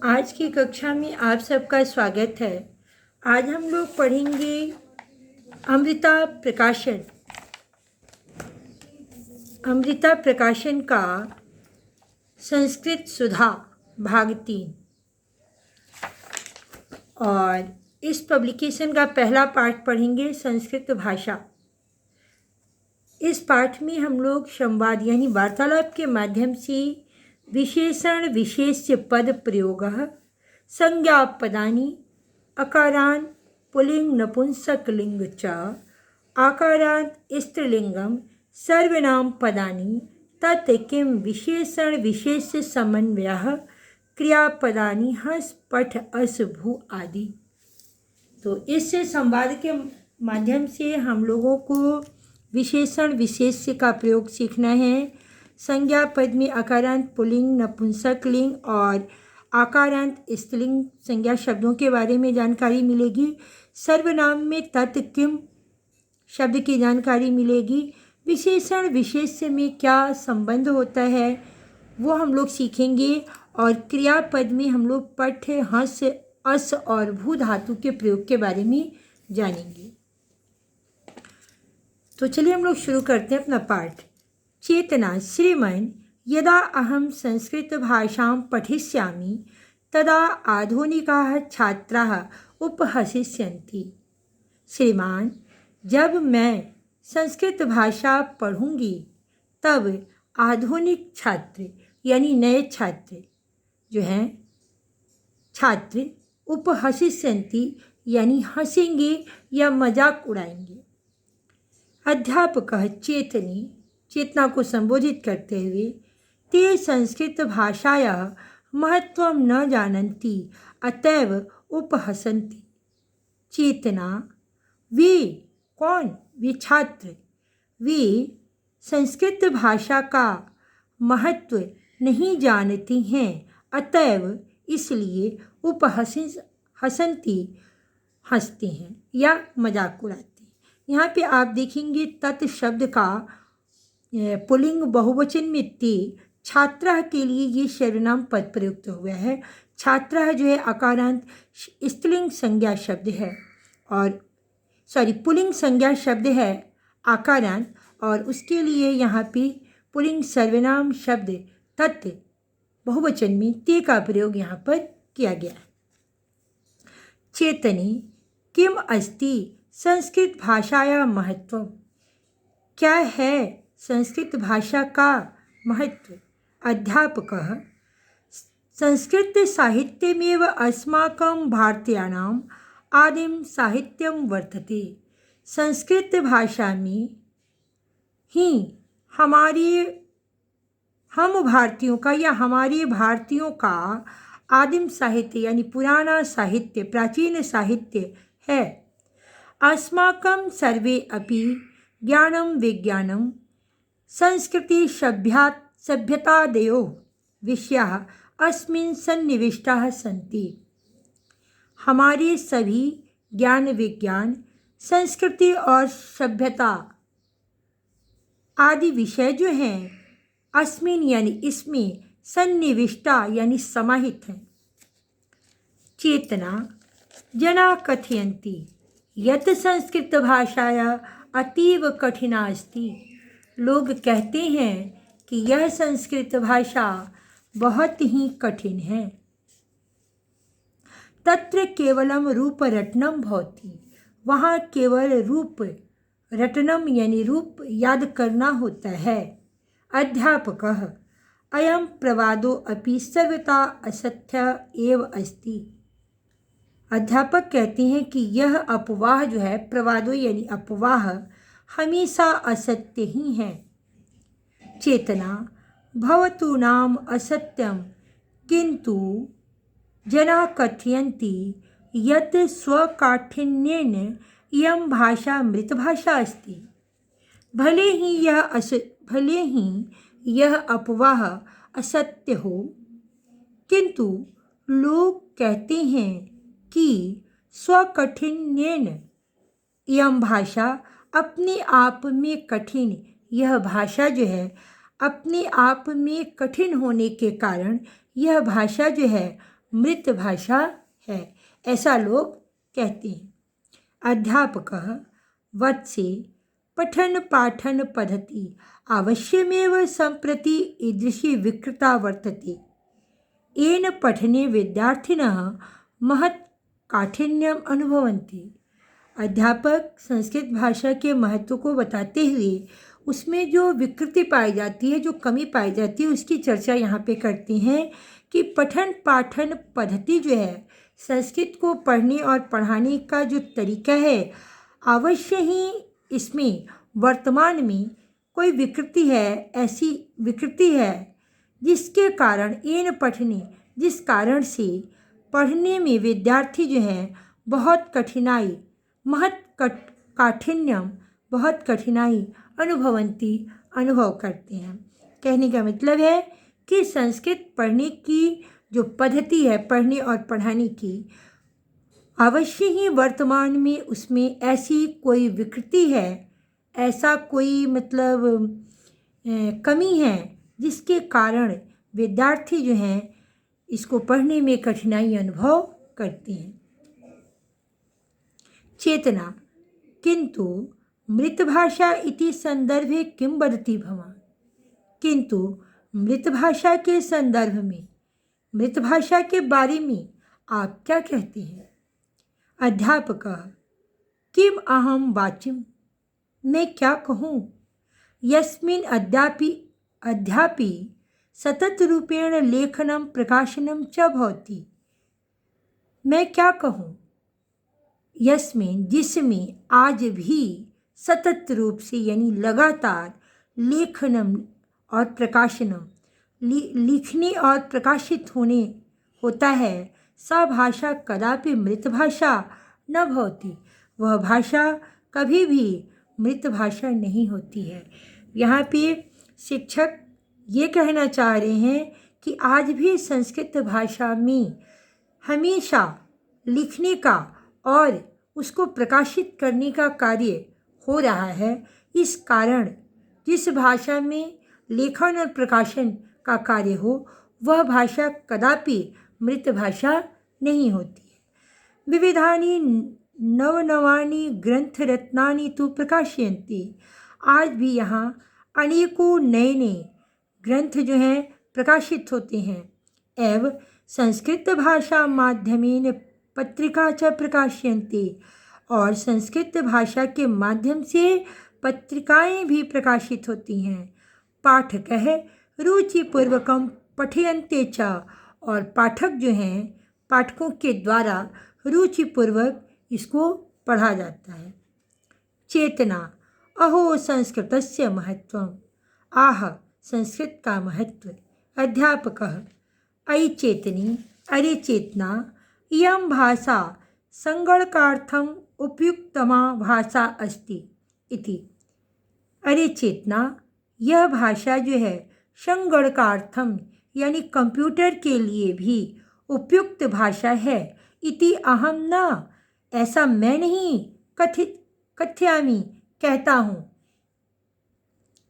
आज की कक्षा में आप सबका स्वागत है। आज हम लोग पढ़ेंगे अमृता प्रकाशन। अमृता प्रकाशन का संस्कृत सुधा भाग 3 और इस पब्लिकेशन का पहला पाठ पढ़ेंगे संस्कृत भाषा। इस पाठ में हम लोग संवाद यानी वार्तालाप के माध्यम से विशेषण विशेष्य पद प्रयोग, संज्ञा पदानि, अकारांत पुल्लिंग नपुंसकलिंग च आकारांत स्त्रीलिंगम सर्वनाम पदानि तत् किं विशेषण विशेष्य समन्वयः क्रियापदानि हस पठ अस भू आदि। तो इस संवाद के माध्यम से हम लोगों को विशेषण विशेष्य का प्रयोग सीखना है। संज्ञा पद में अकारांत पुल्लिंग नपुंसकलिंग और आकारांत स्त्रीलिंग संज्ञा शब्दों के बारे में जानकारी मिलेगी। सर्वनाम में तत् किम शब्द की जानकारी मिलेगी। विशेषण विशेष्य में क्या संबंध होता है वो हम लोग सीखेंगे। और क्रियापद में हम लोग पठ, हस, अस और भू धातु के प्रयोग के बारे में जानेंगे। तो चलिए हम लोग शुरू करते हैं अपना पाठ। चेतना श्रीमन् यदा अहं संस्कृत भाषां पठिष्यामि तदा आधुनिकाः छात्राः उपहसिष्यन्ति। श्रीमान, जब मैं संस्कृत भाषा पढ़ूंगी तब आधुनिक छात्र यानी नए छात्र जो हैं छात्र उपहसिष्यन्ति यानी हंसेंगे या मजाक उड़ाएंगे। अध्यापकः चेतनी चेतना को संबोधित करते हुए ते संस्कृत भाषायाः महत्त्वं न जानन्ति अतएव उपहसन्ति। चेतना वे कौन? वे छात्र। वे संस्कृत भाषा का महत्व नहीं जानती हैं, अतएव इसलिए उपहसन्ति हंसते हैं या मजाक उड़ाते हैं। यहाँ पे आप देखेंगे तत् शब्द का पुल्लिंग बहुवचन में ते छात्रः के लिए ये सर्वनाम पद प्रयुक्त हुआ है। छात्रः जो है अकारांत स्त्रीलिंग संज्ञा शब्द है और पुल्लिंग संज्ञा शब्द है आकारांत, और उसके लिए यहाँ पे पुल्लिंग सर्वनाम शब्द तत् बहुवचन में ते का प्रयोग यहाँ पर किया गया है। चेतनी किम अस्ति संस्कृत भाषाया महत्व? क्या है संस्कृत भाषा का महत्व? अध्यापकः संस्कृत साहित्यमेव अस्माकं भारतीयानाम् आदिम साहित्यम वर्तते। संस्कृत भाषा में ही हम भारतीयों का या हमारे भारतीयों का आदिम साहित्य यानी पुराना साहित्य प्राचीन साहित्य है। अस्माकं सर्वे अपि ज्ञानं विज्ञानं संस्कृति सभ्यतादयो विषयाः अस्मिन् सन्निविष्टाः सन्ति। हमारे सभी ज्ञान विज्ञान संस्कृति और सभ्यता आदि विषय जो हैं अस्मिन यानी इसमें सन्निविष्टा यानी समाहित हैं। चेतना जना कथयन्ति यत् संस्कृत भाषाया अतीव कठिना अस्ति। लोग कहते हैं कि यह संस्कृत भाषा बहुत ही कठिन है। तत्र केवलम रूप रटनम भवति। वहाँ केवल रूप रटनम यानी रूप याद करना होता है। अध्यापकः अयम प्रवादो अपि सर्वथा असत्य एव अस्ति। अध्यापक कहते हैं कि यह अपवाह जो है प्रवादो यानी अपवाह हमेशा असत्य ही है। चेतना भवतु नाम असत्यम किंतु जना कथयन्ति यत् स्वकाठिन्येन इयं भाषा मृतभाषा अस्ति। भले ही यह अपवाह असत्य हो, किंतु लोग कहते हैं कि स्वकाठिन्येन इयं भाषा अपने आप में कठिन, यह भाषा जो है अपने आप में कठिन होने के कारण यह भाषा जो है मृत भाषा है, ऐसा लोग कहते हैं। अध्यापकः वत्से पठन पाठन पद्धति अवश्यमेव सम्प्रति ईदृशी विकृता वर्तते। येन पठने विद्यार्थिनः महत् काठिन्यम अनुभवन्ति। अध्यापक संस्कृत भाषा के महत्व को बताते हुए उसमें जो विकृति पाई जाती है, जो कमी पाई जाती है, उसकी चर्चा यहाँ पे करते हैं कि पठन पाठन पद्धति जो है, संस्कृत को पढ़ने और पढ़ाने का जो तरीका है, अवश्य ही इसमें वर्तमान में कोई विकृति है, ऐसी विकृति है जिसके कारण येन पठने, जिस कारण से पढ़ने में विद्यार्थी जो हैं बहुत कठिनाई, काठिन्यम, बहुत कठिनाई अनुभव करते हैं। कहने का मतलब है कि संस्कृत पढ़ने की जो पद्धति है, पढ़ने और पढ़ाने की, अवश्य ही वर्तमान में उसमें ऐसी कोई विकृति है, ऐसा कोई कमी है जिसके कारण विद्यार्थी जो हैं इसको पढ़ने में कठिनाई अनुभव करते हैं। चेतना किंतु मृतभाषा इति संदर्भे किं वदति भवान्? किंतु मृतभाषा के संदर्भ में, मृतभाषा के बारे में आप क्या कहते हैं? अध्यापकः किम अहम वाचिम, मैं क्या कहूँ? यस्मिन् अद्यापि सतत रूपेण लेखनम प्रकाशनम च भवति। मैं क्या कहूँ? यस्मिन्, जिसमें आज भी सतत रूप से यानी लगातार लेखनम और प्रकाशनम, लिखने और प्रकाशित होने होता है, सा भाषा कदापि मृत भाषा न भवति, वह भाषा कभी भी मृत भाषा नहीं होती है। यहाँ पे शिक्षक ये कहना चाह रहे हैं कि आज भी संस्कृत भाषा में हमेशा लिखने का और उसको प्रकाशित करने का कार्य हो रहा है। इस कारण जिस भाषा में लेखन और प्रकाशन का कार्य हो, वह भाषा कदापि मृत भाषा नहीं होती है। विविधानि नवनवानि ग्रंथरत्नानि तु प्रकाशयन्ति। आज भी यहाँ अनेकों नए नए ग्रंथ जो हैं प्रकाशित होते हैं। एवं संस्कृत भाषा माध्यमेन पत्रिका च प्रकाशयन्ति, और संस्कृत भाषा के माध्यम से पत्रिकाएं भी प्रकाशित होती हैं। पाठकः रुचिपूर्वकं पठयन्ते च, और पाठक जो हैं, पाठकों के द्वारा रुचिपूर्वक इसको पढ़ा जाता है। चेतना अहो संस्कृतस्य महत्वम्, आह संस्कृत का महत्व। अध्यापकः अयि चेतनी, अरे चेतना, इयं भाषा संगणकार्थम उपयुक्तमा भाषा अस्ति इति। अरे चेतना, यह भाषा जो है संगणकार्थम यानी कंप्यूटर के लिए भी उपयुक्त भाषा है। इति अहम न, ऐसा मैं नहीं कथयामि, कहता हूँ।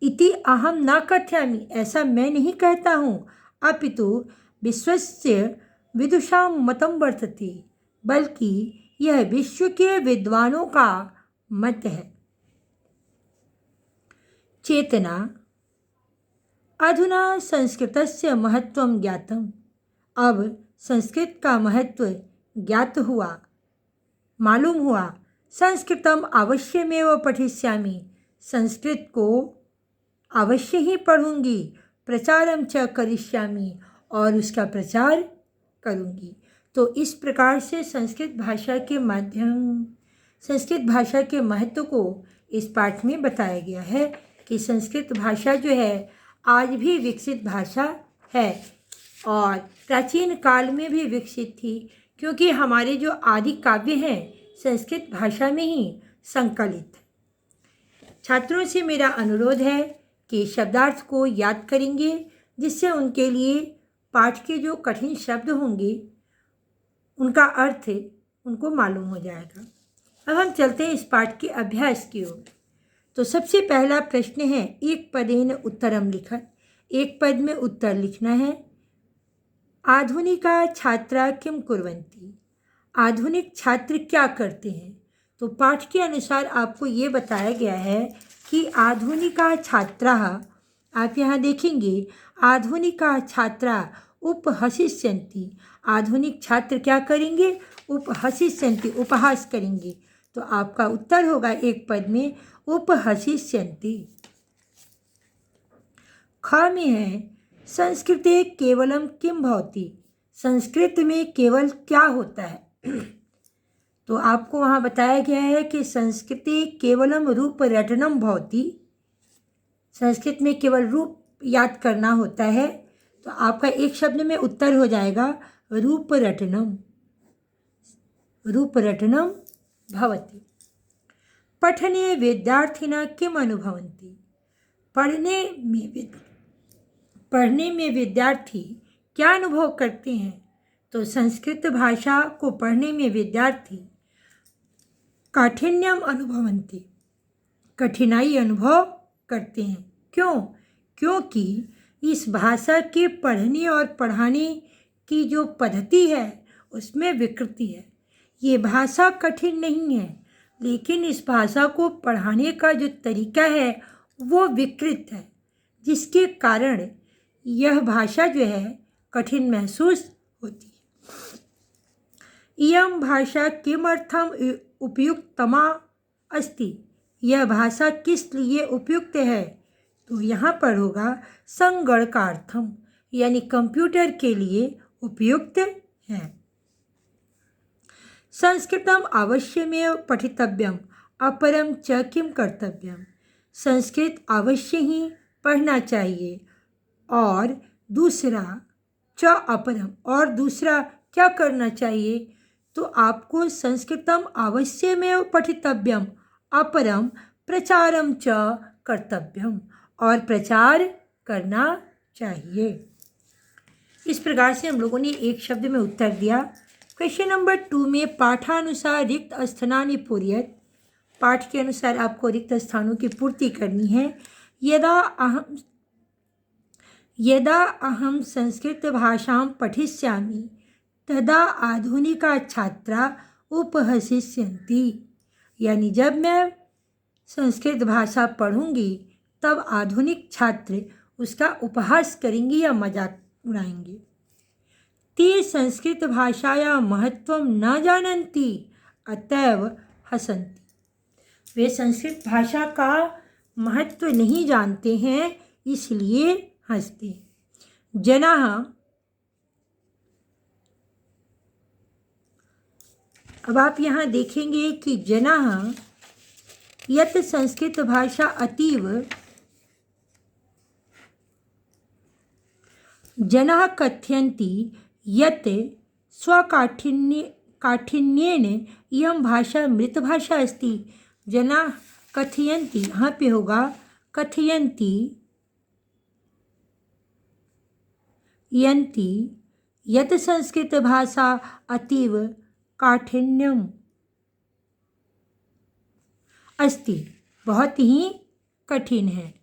इति अहम न कथयामि, ऐसा मैं नहीं कहता हूँ। अपितु विश्वस्य विदुषां मतं वर्तते, बल्कि यह विश्व के विद्वानों का मत है। चेतना अधुना संस्कृतस्य महत्वं ज्ञातम्, अब संस्कृत का महत्व ज्ञात हुआ, मालूम हुआ। संस्कृतम अवश्यमेव पठिष्यामि, संस्कृत को अवश्य ही पढ़ूंगी। प्रचारम च करिष्यामि, और उसका प्रचार करूंगी। तो इस प्रकार से संस्कृत भाषा के महत्व को इस पाठ में बताया गया है कि संस्कृत भाषा जो है आज भी विकसित भाषा है और प्राचीन काल में भी विकसित थी, क्योंकि हमारे जो आदि काव्य हैं संस्कृत भाषा में ही संकलित। छात्रों से मेरा अनुरोध है कि शब्दार्थ को याद करेंगे, जिससे उनके लिए पाठ के जो कठिन शब्द होंगे उनका अर्थ उनको मालूम हो जाएगा। अब हम चलते हैं इस पाठ के अभ्यास की ओर। तो सबसे पहला प्रश्न है, एक पदेन उत्तरम लिखत। एक पद में उत्तर लिखना है। आधुनिका छात्रा किम कुर्वन्ति, आधुनिक छात्र क्या करते हैं। तो पाठ के अनुसार आपको ये बताया गया है कि आधुनिका छात्रा, आप यहाँ देखेंगे आधुनिका छात्रा उपहसिष्यन्ति, आधुनिक छात्र क्या करेंगे, उपहसिष्यन्ति, उपहास करेंगे। तो आपका उत्तर होगा एक पद में उपहसिष्यन्ति। ख में है संस्कृते केवलम किम भवति, संस्कृत में केवल क्या होता है। तो आपको वहाँ बताया गया है कि संस्कृते केवलम रूप रटनम भवति, संस्कृत में केवल रूप याद करना होता है। तो आपका एक शब्द में उत्तर हो जाएगा रूप रटनम, रूप रटनम भवति। पठने विद्यार्थिनः किम अनुभवन्ति, पढ़ने में विद्यार्थी क्या अनुभव करते हैं। तो संस्कृत भाषा को पढ़ने में विद्यार्थी काठिन्यम अनुभवन्ति, कठिनाई अनुभव करते हैं। क्यों, क्योंकि इस भाषा के पढ़ने और पढ़ाने की जो पद्धति है उसमें विकृति है। ये भाषा कठिन नहीं है, लेकिन इस भाषा को पढ़ाने का जो तरीका है वो विकृत है, जिसके कारण यह भाषा जो है कठिन महसूस होती है। इयं भाषा किमर्थम उपयुक्तमा अस्ति, यह भाषा किस लिए उपयुक्त है। तो यहाँ पर होगा संगणकार्थम, यानी कंप्यूटर के लिए उपयुक्त है। संस्कृतम अवश्यमेव पठितव्यम अपरम च किम कर्तव्यम, संस्कृत अवश्य ही पढ़ना चाहिए और दूसरा च अपरम, और दूसरा क्या करना चाहिए। तो आपको संस्कृतम अवश्यमेव पठितव्यम अपरम प्रचारम च कर्तव्यम, और प्रचार करना चाहिए। इस प्रकार से हम लोगों ने एक शब्द में उत्तर दिया। क्वेश्चन नंबर 2 में पाठानुसार रिक्त स्थानानि पूरयेत्, पाठ के अनुसार आपको रिक्त स्थानों की पूर्ति करनी है। यदा अहम संस्कृत भाषां पठिष्यामि तदा आधुनिका छात्रा उपहसिष्यन्ति, यानी जब मैं संस्कृत भाषा पढ़ूंगी तब आधुनिक छात्र उसका उपहास करेंगे या मजाक उड़ाएंगे। ते संस्कृत भाषाया महत्वं न जानन्ति अतएव हसन्ति, वे संस्कृत भाषा का महत्व नहीं जानते हैं इसलिए हंसते। जनाः, अब आप यहाँ देखेंगे कि जनाः यत् संस्कृत भाषा अतीव, जनाः कथयन्ति यत् काठिन्येन इयं भाषा मृतभाषा अस्ति। जनाः कथयन्ति, यहाँ पे होगा कथयन्ति यन्ति यत् संस्कृत भाषा अतीव काठिन्यम अस्ति, बहुत ही कठिन है।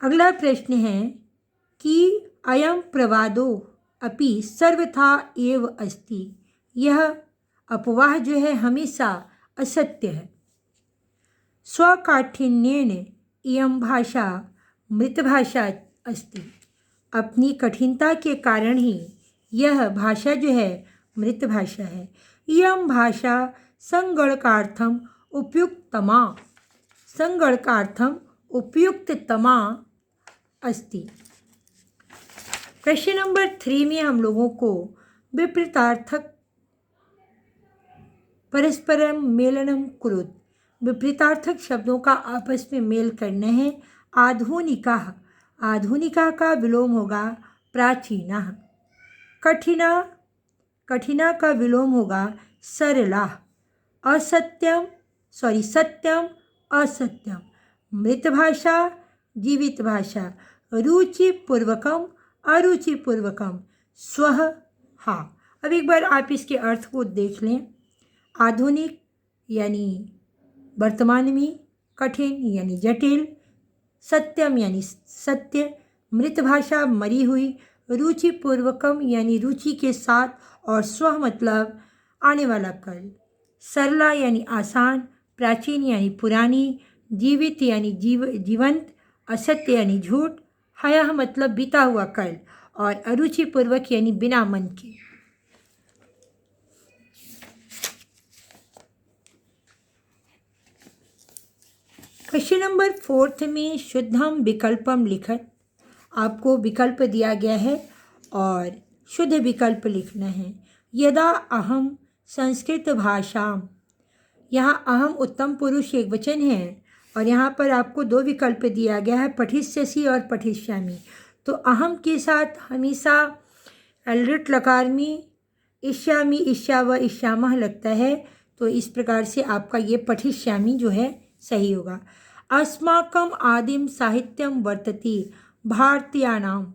अगला प्रश्न है कि अयम प्रवादो अपि सर्वथा एव अस्ति, यह अपवाह जो है हमेशा असत्य है। स्वकाठिन्येन इयं भाषा मृतभाषा अस्ति, अपनी कठिनता के कारण ही यह भाषा जो है मृत भाषा है। इयं भाषा संगणकार्थम उपयुक्तमा, संगणकार्थम उपयुक्ततमा अस्ति। क्वेश्चन नंबर 3 में हम लोगों को विपरीतार्थक परस्परम मेलनम कुरुत, विपरीतार्थक शब्दों का आपस में मेल करना है। आधुनिका, आधुनिका का विलोम होगा प्राचीना। कठिना, कठिना का विलोम होगा सरला। असत्यम, सत्यम असत्यम। मृत भाषा जीवित भाषा। रुचिपूर्वकम अरुचिपूर्वकम। स्वः हा। अब एक बार आप इसके अर्थ को देख लें। आधुनिक यानी वर्तमान में, कठिन यानी जटिल, सत्यम यानी सत्य, मृत भाषा मरी हुई, रुचिपूर्वकम यानी रुचि के साथ, और स्व मतलब आने वाला कल, सरला यानी आसान, प्राचीन यानी पुरानी, जीवित यानी जीवंत, असत्य यानी झूठ, हया मतलब बीता हुआ कल, और अरुचिपूर्वक यानी बिना मन के। क्वेश्चन नंबर 4 में शुद्धम विकल्पम लिखत, आपको विकल्प दिया गया है और शुद्ध विकल्प लिखना है। यदा अहम संस्कृत भाषा, यहाँ अहम उत्तम पुरुष एक वचन है और यहाँ पर आपको 2 विकल्प दिया गया है, पठिष्यसि और पठिष्यामि। तो अहम के साथ हमेशा लृट लकार में इष्यामि, इष्या व इष्यामः लगता है, तो इस प्रकार से आपका ये पठिष्यामि जो है सही होगा। अस्माकम आदिम साहित्यम वर्तते, भारतीयानाम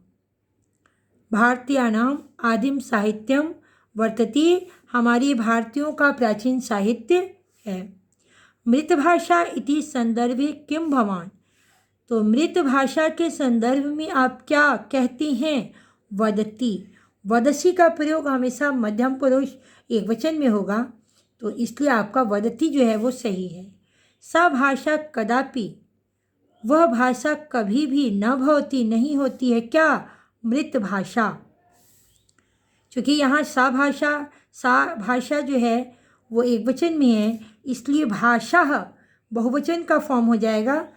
आदिम साहित्यम वर्तते, हमारी भारतीयों का प्राचीन साहित्य है। मृत भाषा इति संदर्भे किम भवान, तो मृत भाषा के संदर्भ में आप क्या कहते हैं? वदति, वदसी का प्रयोग हमेशा मध्यम पुरुष एक वचन में होगा, तो इसलिए आपका वदति जो है वो सही है। सा भाषा कदापि, वह भाषा कभी भी न भवती नहीं होती है, क्या? मृत भाषा। क्योंकि यहाँ सा भाषा जो है वो एक वचन में है, इसलिए भाषा बहुवचन का फॉर्म हो जाएगा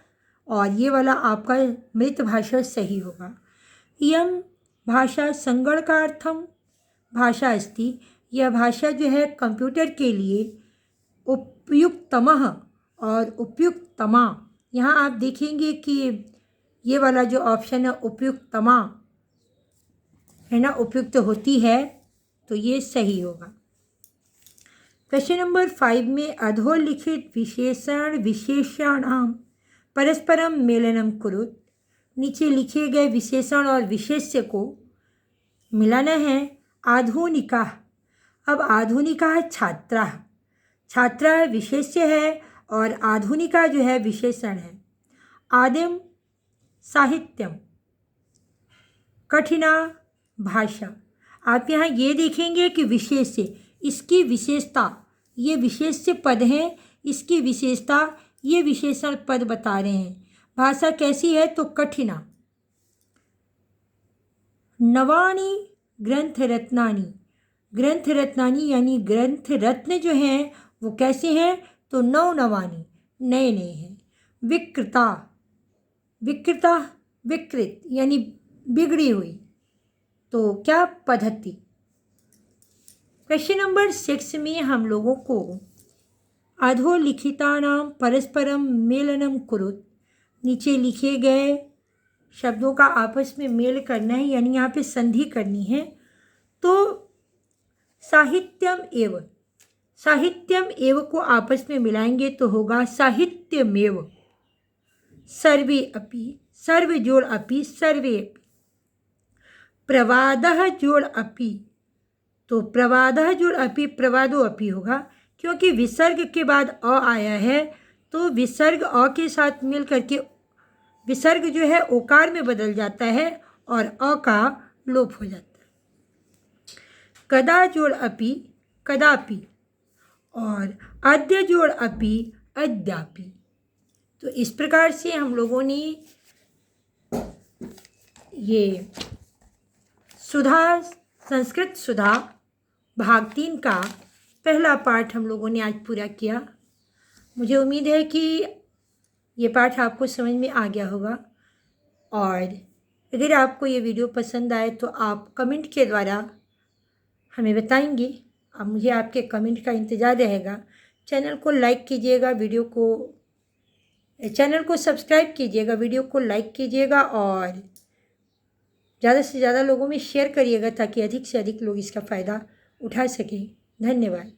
और ये वाला आपका मृत भाषा सही होगा। इयं भाषा संगणकार्थम भाषा अस्ति, यह भाषा जो है कंप्यूटर के लिए उपयुक्तमः और उपयुक्तमा, यहाँ आप देखेंगे कि ये वाला जो ऑप्शन है उपयुक्तमा है ना, उपयुक्त होती है, तो ये सही होगा। क्वेश्चन नंबर 5 में अधोलिखित विशेषण विशेषणाम परस्परम मेलनम कुरुत, नीचे लिखे गए विशेषण और विशेष्य को मिलाना है। आधुनिका, अब आधुनिका है छात्रा, छात्रा विशेष्य है और आधुनिका जो है विशेषण है। आदिम साहित्यम, कठिना भाषा, आप यहाँ ये देखेंगे कि विशेष्य, इसकी विशेषता, ये विशेष्य पद हैं, इसकी विशेषता ये विशेषण पद बता रहे हैं। भाषा कैसी है? तो कठिना। नवानी ग्रंथ रत्नानी, ग्रंथ रत्नानी यानी ग्रंथ रत्न जो हैं वो कैसे हैं? तो नवनवानी, नए नए हैं। विकृता, विकृता विकृत यानी बिगड़ी हुई, तो क्या? पद्धति। क्वेश्चन नंबर 6 में हम लोगों को अधोलिखितानां परस्परम मेलनम कुरुत, नीचे लिखे गए शब्दों का आपस में मेल करना है, यानी यहाँ पे संधि करनी है। तो साहित्यम एव, साहित्यम एव को आपस में मिलाएंगे तो होगा साहित्यमेव। सर्वे अपि, सर्व जोड़ अपि, सर्वे अपि। प्रवादः जोड़ अपि, तो प्रवादः जोड़ अपि, प्रवादो अपि होगा, क्योंकि विसर्ग के बाद अ आया है, तो विसर्ग अ के साथ मिल करके विसर्ग जो है ओकार में बदल जाता है और अ का लोप हो जाता है। कदा जोड़ अपि, कदापि, और अद्य जोड़ अपि, अद्यापि। तो इस प्रकार से हम लोगों ने ये सुधा, संस्कृत सुधा भाग 3 का पहला पाठ हम लोगों ने आज पूरा किया। मुझे उम्मीद है कि ये पाठ आपको समझ में आ गया होगा, और अगर आपको ये वीडियो पसंद आए तो आप कमेंट के द्वारा हमें बताएंगे। अब मुझे आपके कमेंट का इंतज़ार रहेगा। चैनल को लाइक कीजिएगा, चैनल को सब्सक्राइब कीजिएगा, वीडियो को लाइक कीजिएगा और ज़्यादा से ज़्यादा लोगों में शेयर करिएगा ताकि अधिक से अधिक लोग इसका फ़ायदा उठा सकें। धन्यवाद।